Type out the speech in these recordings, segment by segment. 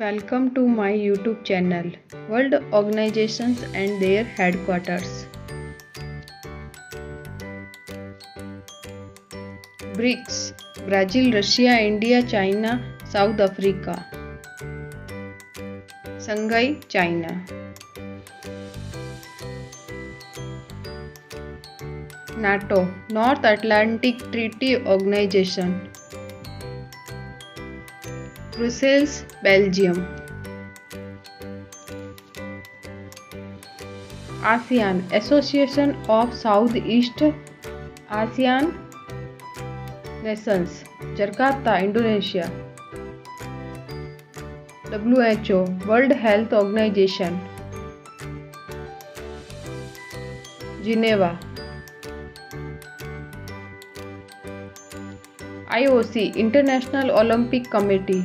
Welcome to my YouTube channel, World Organizations and their headquarters. BRICS: Brazil, Russia, India, China, South Africa. Shanghai, China. NATO, North Atlantic Treaty Organization. Brussels, Belgium. ASEAN, Association of Southeast Asian Nations, Jakarta, Indonesia. WHO, World Health Organization, Geneva. IOC, International Olympic Committee,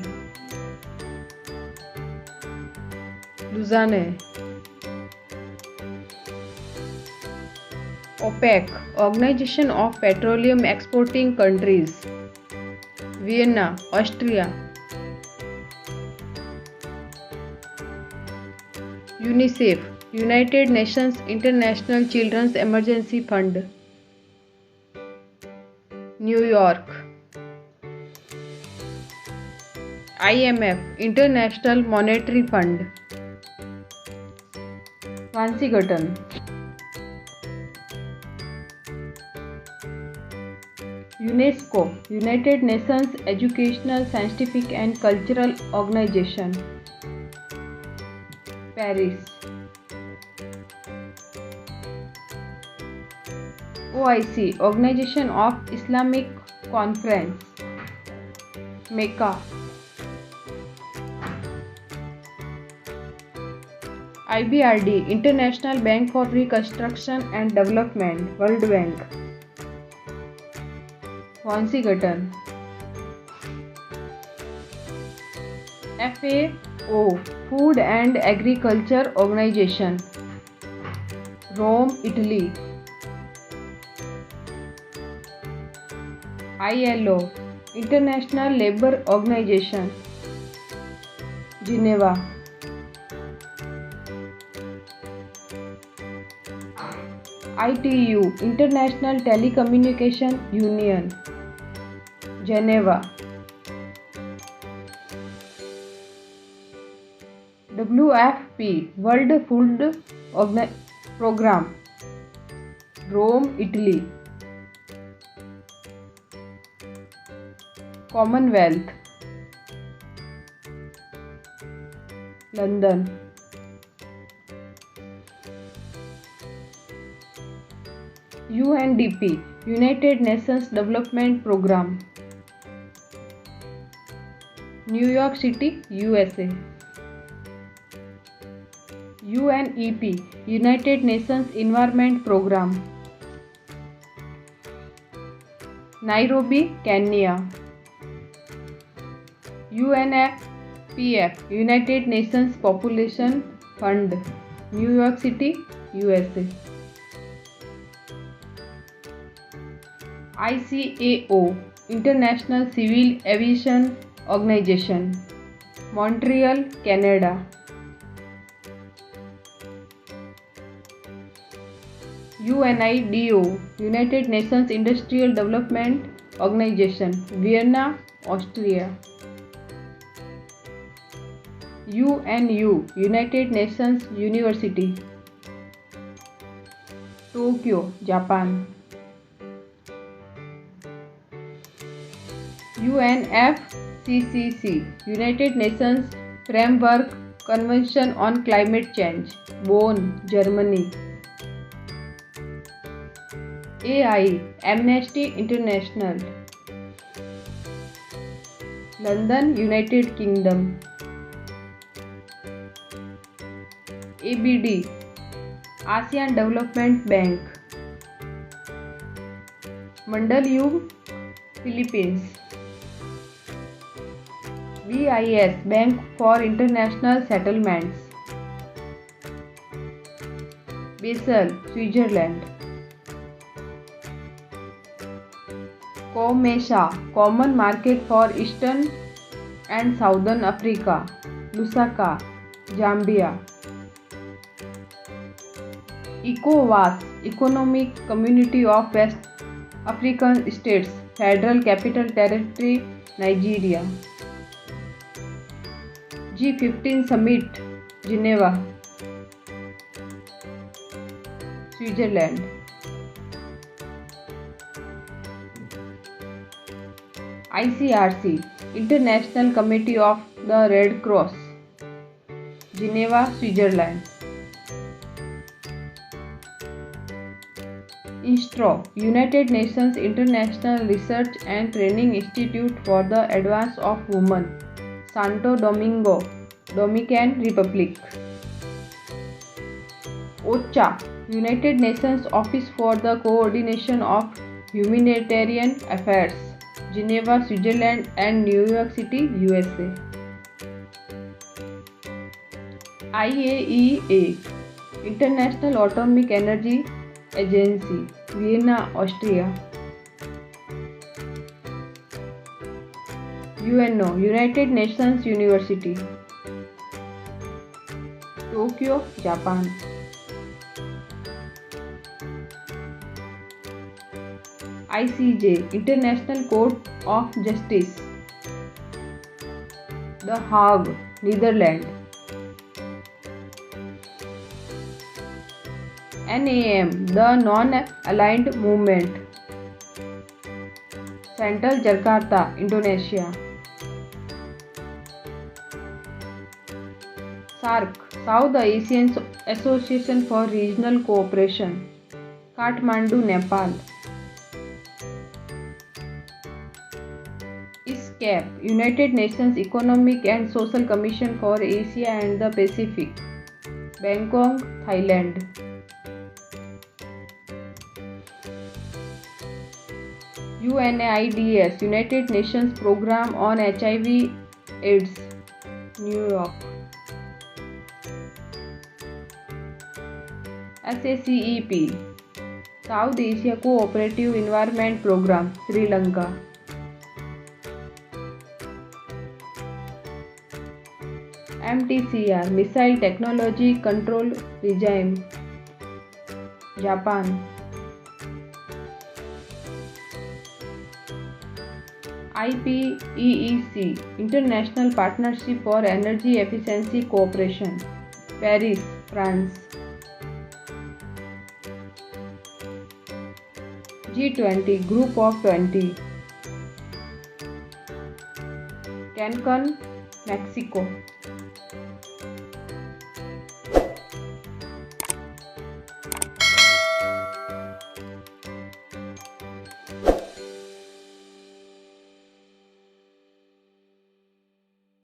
Lausanne. OPEC, Organization of Petroleum Exporting Countries, Vienna, Austria. UNICEF, United Nations International Children's Emergency Fund, New York. IMF, International Monetary Fund, Washington. UNESCO, United Nations Educational, Scientific and Cultural Organization, Paris. OIC, Organization of Islamic Conference, Mecca. IBRD, International Bank for Reconstruction and Development, World Bank, Washington. FAO, Food and Agriculture Organization, Rome, Italy. ILO, International Labour Organization, Geneva. ITU, International Telecommunication Union, Geneva. WFP, World Food Program, Rome, Italy. Commonwealth, London. UNDP, United Nations Development Programme, New York City, USA. UNEP, United Nations Environment Programme, Nairobi, Kenya. UNFPF, United Nations Population Fund, New York City, USA. ICAO, International Civil Aviation Organization, Montreal, Canada. UNIDO, United Nations Industrial Development Organization, Vienna, Austria. UNU, United Nations University, Tokyo, Japan. UNFCCC, United Nations Framework Convention on Climate Change, Bonn, Germany. AI, Amnesty International, London, United Kingdom. ABD, ASEAN Development Bank, Mandaluyong, Philippines. BIS, Bank for International Settlements, Basel, Switzerland. COMESA, Common Market for Eastern and Southern Africa, Lusaka, Zambia. ECOWAS, Economic Community of West African States, Federal Capital Territory, Nigeria. G15 Summit, Geneva, Switzerland. ICRC, International Committee of the Red Cross, Geneva, Switzerland. INSTRO, United Nations International Research and Training Institute for the Advance of Women, Santo Domingo, Dominican Republic. OCHA, United Nations Office for the Coordination of Humanitarian Affairs, Geneva, Switzerland and New York City, USA. IAEA, International Atomic Energy Agency, Vienna, Austria. UNO, United Nations University, Tokyo, Japan. ICJ, International Court of Justice, The Hague, Netherlands. NAM, the Non-Aligned Movement, Central Jakarta, Indonesia. SAARC, South Asian Association for Regional Cooperation, Kathmandu, Nepal. ISCAP, United Nations Economic and Social Commission for Asia and the Pacific, Bangkok, Thailand. UNAIDS, United Nations Program on HIV/AIDS, New York. SACEP, South Asia Cooperative Environment Program, Sri Lanka. MTCR, Missile Technology Control Regime, Japan. IPEEC, International Partnership for Energy Efficiency Cooperation, Paris, France. G20, Group of 20, Cancun, Mexico.